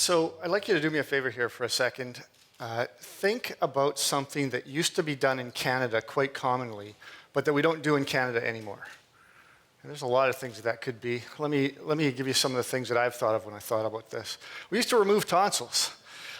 So I'd like you to do me a favor here for a second. Think about something that used to be done in Canada quite commonly, but that we don't do in Canada anymore. And there's a lot of things that could be. Let me give you some of the things that I've thought of when I thought about this. We used to remove tonsils.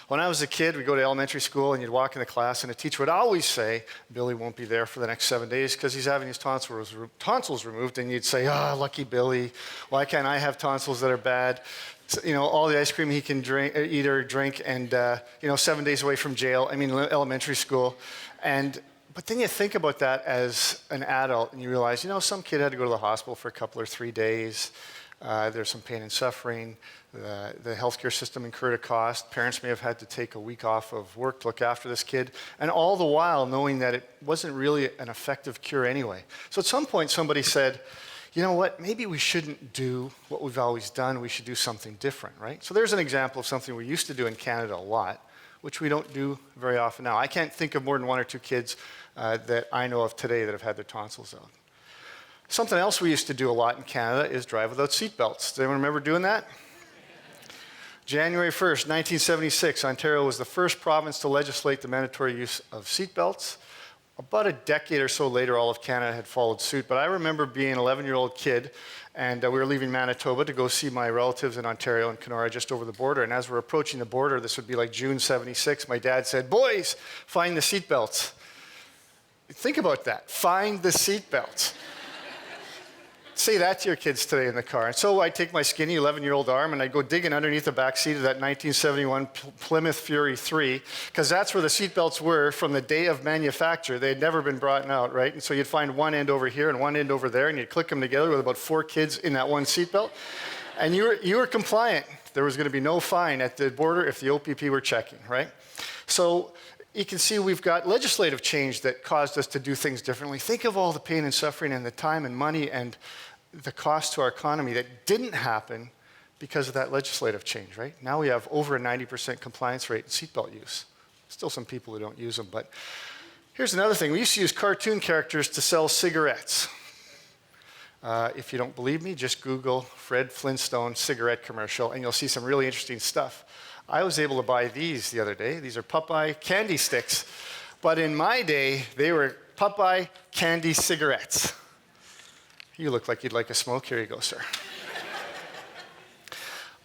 When I was a kid, we'd go to elementary school and you'd walk in the class and the teacher would always say, Billy won't be there for the next 7 days because he's having his tonsils removed. And you'd say, lucky Billy, why can't I have tonsils that are bad? So, all the ice cream he can eat or drink and, 7 days away from jail. I mean, elementary school. But then you think about that as an adult and you realize, some kid had to go to the hospital for a couple or 3 days. There's some pain and suffering. The healthcare system incurred a cost. Parents may have had to take a week off of work to look after this kid. And all the while knowing that it wasn't really an effective cure anyway. So at some point somebody said, you know what, maybe we shouldn't do what we've always done. We should do something different, right? So there's an example of something we used to do in Canada a lot, which we don't do very often now. I can't think of more than 1 or 2 kids that I know of today that have had their tonsils out. Something else we used to do a lot in Canada is drive without seatbelts. Does anyone remember doing that? January 1st, 1976, Ontario was the first province to legislate the mandatory use of seatbelts. About a decade or so later, all of Canada had followed suit. But I remember being an 11-year-old kid, and we were leaving Manitoba to go see my relatives in Ontario and Kenora just over the border. And as we're approaching the border, this would be like June 76, my dad said, boys, find the seatbelts. Think about that, find the seatbelts. Say that to your kids today in the car. And so I take my skinny 11-year-old arm and I go digging underneath the back seat of that 1971 Plymouth Fury 3, because that's where the seatbelts were from the day of manufacture. They had never been brought out, right? And so you'd find one end over here and one end over there, and you'd click them together with about 4 kids in that one seatbelt. And you were compliant. There was going to be no fine at the border if the OPP were checking, right? So you can see we've got legislative change that caused us to do things differently. Think of all the pain and suffering and the time and money and the cost to our economy that didn't happen because of that legislative change, right? Now we have over a 90% compliance rate in seatbelt use. Still some people who don't use them, but here's another thing. We used to use cartoon characters to sell cigarettes. If you don't believe me, just Google Fred Flintstone cigarette commercial and you'll see some really interesting stuff. I was able to buy these the other day. These are Popeye candy sticks. But in my day, they were Popeye candy cigarettes. You look like you'd like a smoke. Here you go, sir.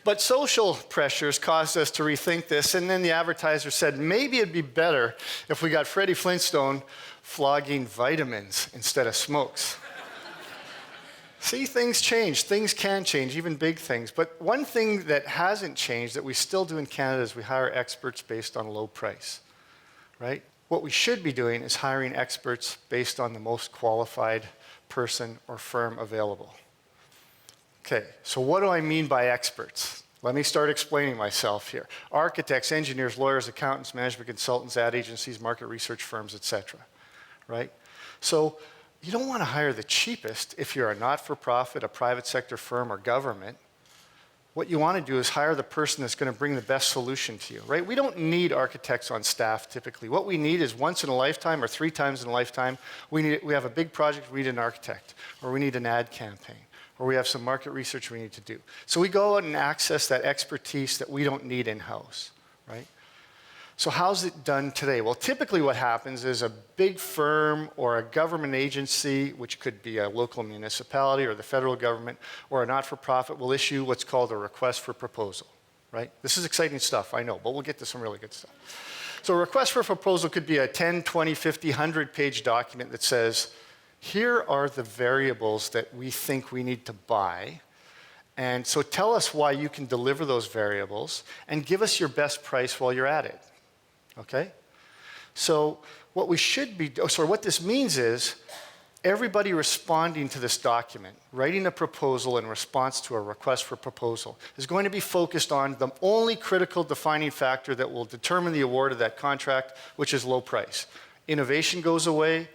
But social pressures caused us to rethink this, and then the advertiser said, maybe it'd be better if we got Freddie Flintstone flogging vitamins instead of smokes. See, things change. Things can change, even big things. But one thing that hasn't changed that we still do in Canada is we hire experts based on low price, right? What we should be doing is hiring experts based on the most qualified person or firm available. Okay, so what do I mean by experts? Let me start explaining myself here. Architects, engineers, lawyers, accountants, management consultants, ad agencies, market research firms, etc. Right? So you don't want to hire the cheapest if you're a not-for-profit, a private sector firm, or government. What you want to do is hire the person that's going to bring the best solution to you, right? We don't need architects on staff typically. What we need is once in a lifetime or 3 times in a lifetime, we have a big project, we need an architect, or we need an ad campaign, or we have some market research we need to do. So we go out and access that expertise that we don't need in-house, right? So how's it done today? Well, typically what happens is a big firm or a government agency, which could be a local municipality or the federal government or a not-for-profit, will issue what's called a request for proposal, right? This is exciting stuff, I know, but we'll get to some really good stuff. So a request for proposal could be a 10, 20, 50, 100-page document that says, here are the variables that we think we need to buy, and so tell us why you can deliver those variables and give us your best price while you're at it. Okay? So what this means is everybody responding to this document, writing a proposal in response to a request for proposal, is going to be focused on the only critical defining factor that will determine the award of that contract, which is low price. Innovation goes away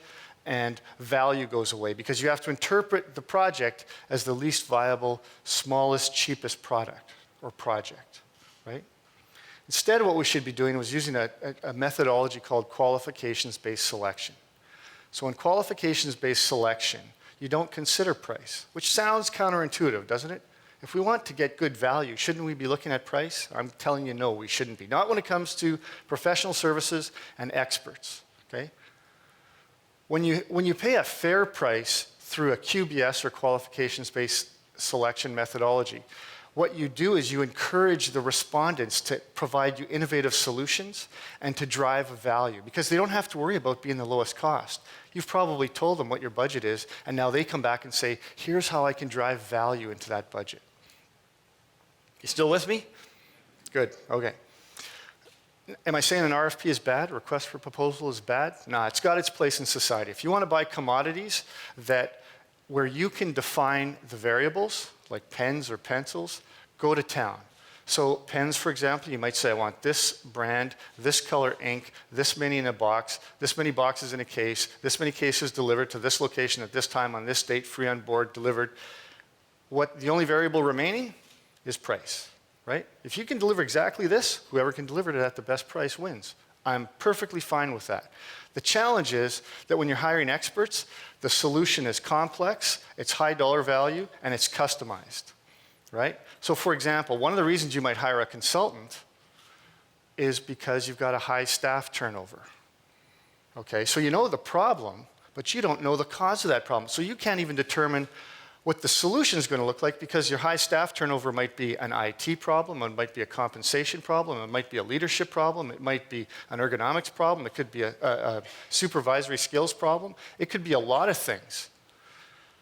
and value goes away because you have to interpret the project as the least viable, smallest, cheapest product or project, right? Instead, what we should be doing was using a methodology called qualifications-based selection. So in qualifications-based selection, you don't consider price, which sounds counterintuitive, doesn't it? If we want to get good value, shouldn't we be looking at price? I'm telling you, no, we shouldn't be. Not when it comes to professional services and experts, okay? When you pay a fair price through a QBS or qualifications-based selection methodology, what you do is you encourage the respondents to provide you innovative solutions and to drive a value, because they don't have to worry about being the lowest cost. You've probably told them what your budget is, and now they come back and say, here's how I can drive value into that budget. You still with me? Good, okay. Am I saying an RFP is bad? Request for proposal is bad? No, it's got its place in society. If you want to buy commodities where you can define the variables, like pens or pencils, go to town. So pens, for example, you might say, I want this brand, this color ink, this many in a box, this many boxes in a case, this many cases delivered to this location at this time on this date, free on board, delivered. The only variable remaining is price, right? If you can deliver exactly this, whoever can deliver it at the best price wins. I'm perfectly fine with that. The challenge is that when you're hiring experts, the solution is complex, it's high dollar value, and it's customized, right? So for example, one of the reasons you might hire a consultant is because you've got a high staff turnover. Okay, so you know the problem, but you don't know the cause of that problem. So you can't even determine what the solution is going to look like, because your high staff turnover might be an IT problem, it might be a compensation problem, it might be a leadership problem, it might be an ergonomics problem, it could be a supervisory skills problem, it could be a lot of things.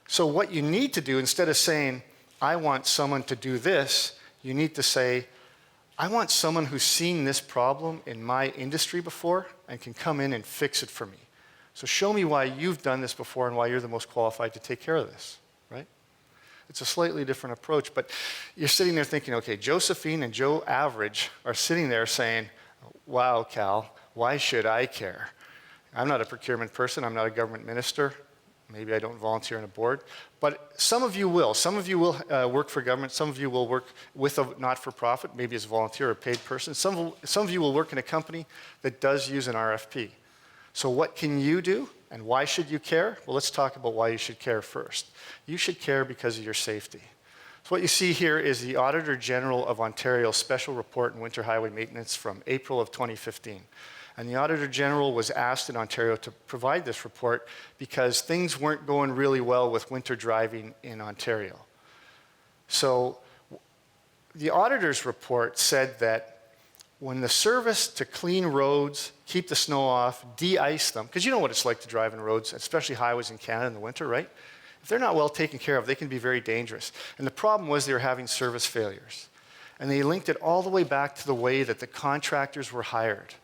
So what you need to do, instead of saying, I want someone to do this, you need to say, I want someone who's seen this problem in my industry before and can come in and fix it for me. So show me why you've done this before and why you're the most qualified to take care of this, right? It's a slightly different approach, but you're sitting there thinking, okay, Josephine and Joe Average are sitting there saying, wow, Cal, why should I care? I'm not a procurement person, I'm not a government minister, maybe I don't volunteer on a board, but some of you will. Some of you will work for government, some of you will work with a not-for-profit, maybe as a volunteer or a paid person. Some of you will work in a company that does use an RFP. So what can you do? And why should you care? Well, let's talk about why you should care first. You should care because of your safety. So what you see here is the Auditor General of Ontario's Special Report on Winter Highway Maintenance from April of 2015. And the Auditor General was asked in Ontario to provide this report because things weren't going really well with winter driving in Ontario. So the auditor's report said that when the service to clean roads, keep the snow off, de-ice them, because you know what it's like to drive in roads, especially highways in Canada in the winter, right? If they're not well taken care of, they can be very dangerous. And the problem was they were having service failures. And they linked it all the way back to the way that the contractors were hired.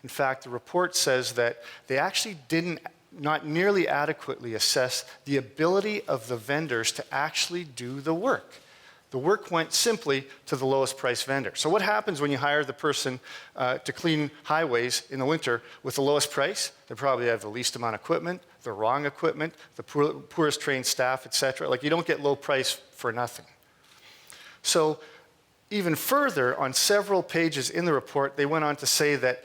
In fact, the report says that they actually not nearly adequately assess the ability of the vendors to actually do the work. The work went simply to the lowest price vendor. So what happens when you hire the person to clean highways in the winter with the lowest price? They probably have the least amount of equipment, the wrong equipment, the poorest trained staff, etc. Like, you don't get low price for nothing. So even further, on several pages in the report, they went on to say that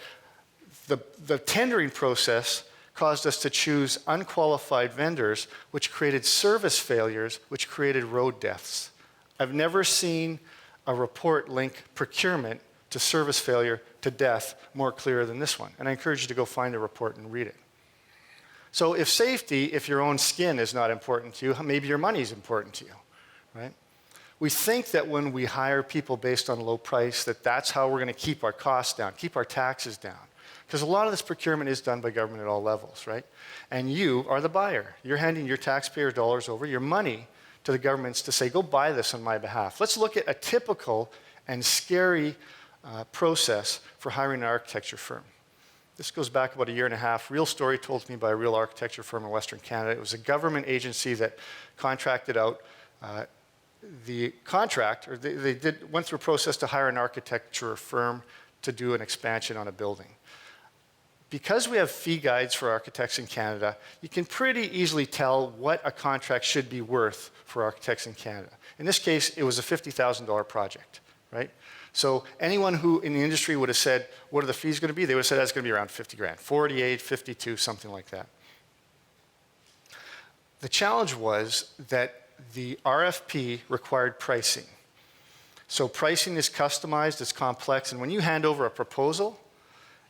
the tendering process caused us to choose unqualified vendors, which created service failures, which created road deaths. I've never seen a report link procurement to service failure to death more clear than this one. And I encourage you to go find the report and read it. So if safety, if your own skin is not important to you, maybe your money is important to you, right? We think that when we hire people based on low price, that's how we're going to keep our costs down, keep our taxes down. Because a lot of this procurement is done by government at all levels, right? And you are the buyer. You're handing your taxpayer dollars over, your money, to the governments to say, go buy this on my behalf. Let's look at a typical and scary process for hiring an architecture firm. This goes back about a year and a half. Real story told to me by a real architecture firm in Western Canada. It was a government agency that contracted out the contract, or they went through a process to hire an architecture firm to do an expansion on a building. Because we have fee guides for architects in Canada, you can pretty easily tell what a contract should be worth for architects in Canada. In this case, it was a $50,000 project, right? So anyone who in the industry would have said, what are the fees going to be? They would have said that's going to be around 50 grand, 48, 52, something like that. The challenge was that the RFP required pricing. So pricing is customized, it's complex, and when you hand over a proposal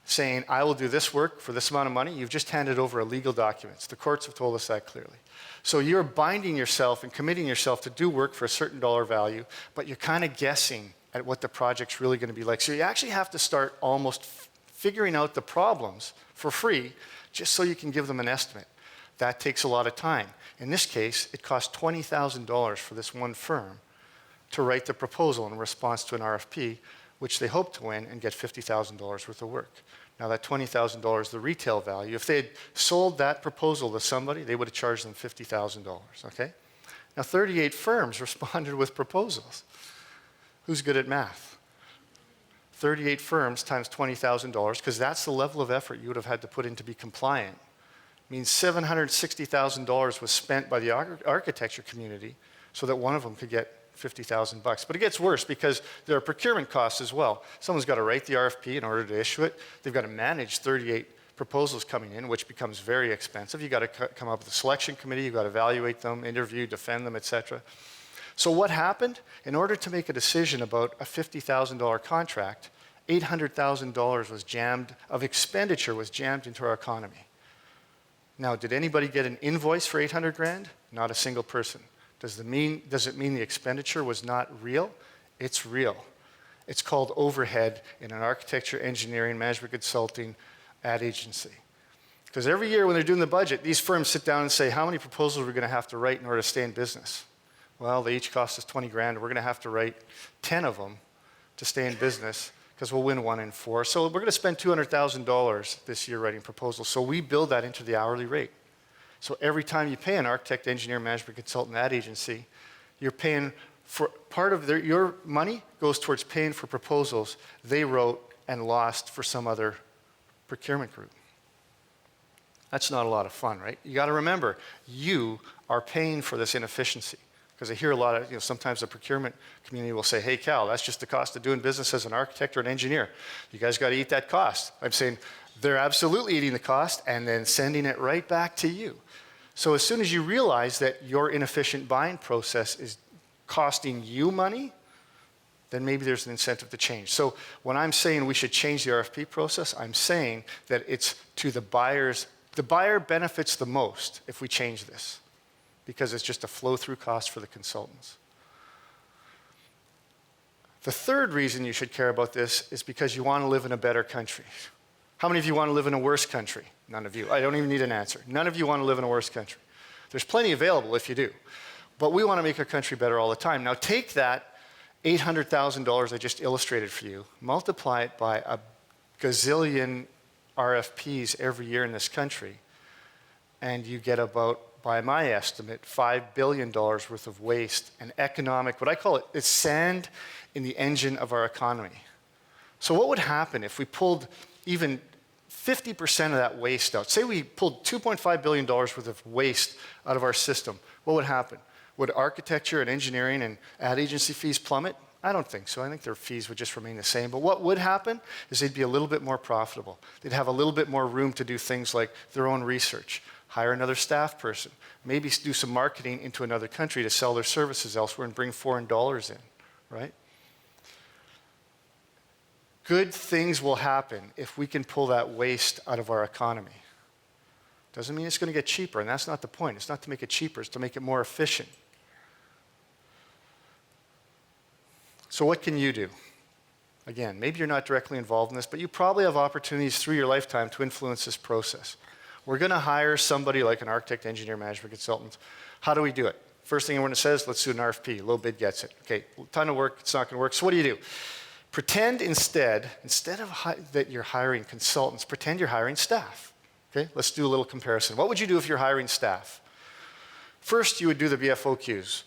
saying, I will do this work for this amount of money, you've just handed over a legal document. The courts have told us that clearly. So you're binding yourself and committing yourself to do work for a certain dollar value, but you're kind of guessing at what the project's really going to be like. So you actually have to start almost figuring out the problems for free just so you can give them an estimate. That takes a lot of time. In this case, it cost $20,000 for this one firm to write the proposal in response to an RFP, which they hope to win and get $50,000 worth of work. Now that $20,000 is the retail value. If they had sold that proposal to somebody, they would have charged them $50,000, okay? Now 38 firms responded with proposals. Who's good at math? 38 firms times $20,000, because that's the level of effort you would have had to put in to be compliant. It means $760,000 was spent by the architecture community so that one of them could get $50,000. But it gets worse because there are procurement costs as well. Someone's got to write the RFP in order to issue it. They've got to manage 38 proposals coming in, which becomes very expensive. You've got to come up with a selection committee. You've got to evaluate them, interview, defend them, etc. So what happened? In order to make a decision about a $50,000 contract, $800,000 was jammed, of expenditure was jammed into our economy. Now, did anybody get an invoice for 800 grand? Not a single person. Does it mean the expenditure was not real? It's real. It's called overhead in an architecture, engineering, management consulting ad agency. Because every year when they're doing the budget, these firms sit down and say, how many proposals are we going to have to write in order to stay in business? Well, they each cost us 20 grand. We're going to have to write 10 of them to stay in business because we'll win 1 in 4. So we're going to spend $200,000 this year writing proposals. So we build that into the hourly rate. So every time you pay an architect, engineer, management consultant, ad agency, you're paying for part of your money goes towards paying for proposals they wrote and lost for some other procurement group. That's not a lot of fun, right? You got to remember, you are paying for this inefficiency. Because I hear a lot of, sometimes the procurement community will say, hey, Cal, that's just the cost of doing business as an architect or an engineer. You guys got to eat that cost. I'm saying they're absolutely eating the cost and then sending it right back to you. So as soon as you realize that your inefficient buying process is costing you money, then maybe there's an incentive to change. So when I'm saying we should change the RFP process, I'm saying that it's to the buyers. The buyer benefits the most if we change this, because it's just a flow-through cost for the consultants. The third reason you should care about this is because you want to live in a better country. How many of you want to live in a worse country? None of you. I don't even need an answer. None of you want to live in a worse country. There's plenty available if you do. But we want to make our country better all the time. Now take that $800,000 I just illustrated for you, multiply it by a gazillion RFPs every year in this country, and you get about, by my estimate, $5 billion worth of waste and economic, what I call it, it's sand in the engine of our economy. So what would happen if we pulled even 50% of that waste out? Say we pulled $2.5 billion worth of waste out of our system. What would happen? Would architecture and engineering and ad agency fees plummet? I don't think so. I think their fees would just remain the same. But what would happen is they'd be a little bit more profitable. They'd have a little bit more room to do things like their own research, hire another staff person, maybe do some marketing into another country to sell their services elsewhere and bring foreign dollars in, right? Good things will happen if we can pull that waste out of our economy. Doesn't mean it's going to get cheaper, and that's not the point. It's not to make it cheaper, it's to make it more efficient. So what can you do? Again, maybe you're not directly involved in this, but you probably have opportunities through your lifetime to influence this process. We're going to hire somebody like an architect, engineer, management consultant. How do we do it? First thing everyone says, let's do an RFP. Low bid gets it. Okay, ton of work, it's not going to work. So what do? Pretend instead of that you're hiring consultants, pretend you're hiring staff. Okay, let's do a little comparison. What would you do if you're hiring staff? First, you would do the BFOQs,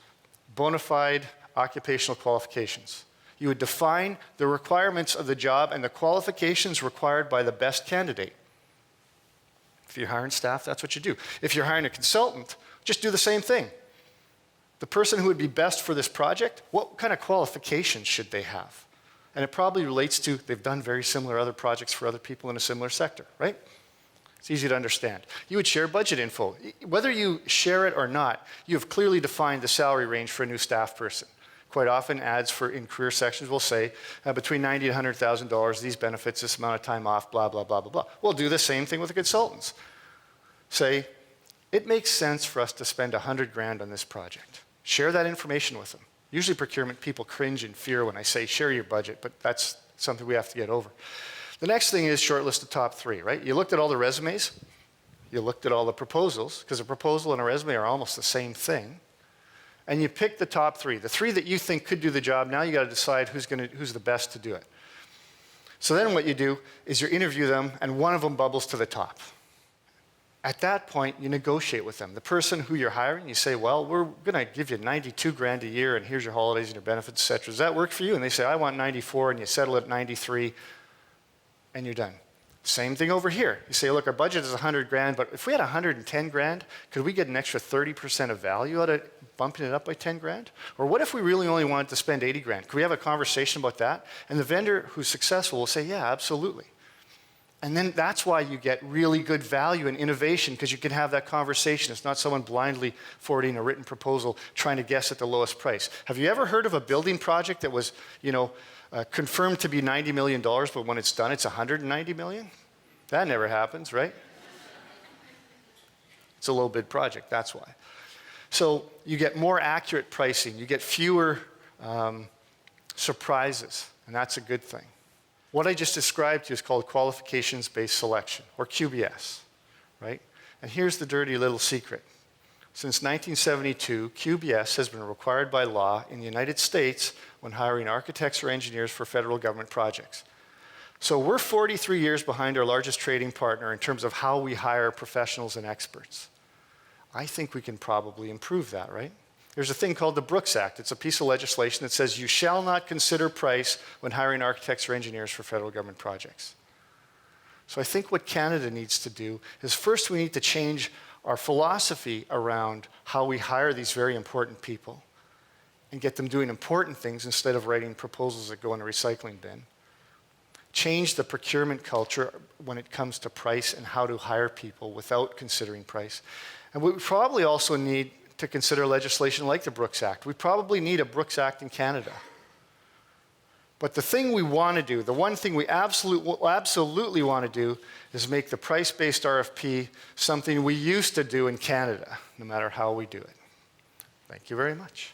bona fide occupational qualifications. You would define the requirements of the job and the qualifications required by the best candidate. If you're hiring staff, that's what you do. If you're hiring a consultant, just do the same thing. The person who would be best for this project, what kind of qualifications should they have? And it probably relates to they've done very similar other projects for other people in a similar sector, right? It's easy to understand. You would share budget info. Whether you share it or not, you have clearly defined the salary range for a new staff person. Quite often, ads in career sections will say, between $90,000 and $100,000, these benefits, this amount of time off, blah, blah, blah, blah, blah. We'll do the same thing with the consultants. Say, it makes sense for us to spend $100,000 on this project. Share that information with them. Usually procurement people cringe in fear when I say share your budget, but that's something we have to get over. The next thing is shortlist the top 3, right? You looked at all the resumes, you looked at all the proposals, because a proposal and a resume are almost the same thing, and you picked the top 3. The 3 that you think could do the job, now you got to decide who's the best to do it. So then what you do is you interview them, and one of them bubbles to the top. At that point, you negotiate with them. The person who you're hiring, you say, well, we're going to give you $92,000 a year, and here's your holidays and your benefits, et cetera. Does that work for you? And they say, I want 94, and you settle at 93, and you're done. Same thing over here. You say, look, our budget is $100,000, but if we had $110,000, could we get an extra 30% of value out of bumping it up by $10,000? Or what if we really only wanted to spend $80,000? Could we have a conversation about that? And the vendor who's successful will say, yeah, absolutely. And then that's why you get really good value and innovation, because you can have that conversation. It's not someone blindly forwarding a written proposal trying to guess at the lowest price. Have you ever heard of a building project that was, confirmed to be $90 million, but when it's done, it's $190 million? That never happens, right? It's a low bid project, that's why. So you get more accurate pricing. You get fewer surprises, and that's a good thing. What I just described to you is called qualifications-based selection, or QBS, right? And here's the dirty little secret. Since 1972, QBS has been required by law in the United States when hiring architects or engineers for federal government projects. So we're 43 years behind our largest trading partner in terms of how we hire professionals and experts. I think we can probably improve that, right? There's a thing called the Brooks Act. It's a piece of legislation that says you shall not consider price when hiring architects or engineers for federal government projects. So I think what Canada needs to do is first we need to change our philosophy around how we hire these very important people and get them doing important things instead of writing proposals that go in a recycling bin. Change the procurement culture when it comes to price and how to hire people without considering price. And we probably also need to consider legislation like the Brooks Act. We probably need a Brooks Act in Canada. But the thing we want to do, the one thing we absolutely want to do, is make the price-based RFP something we used to do in Canada, no matter how we do it. Thank you very much.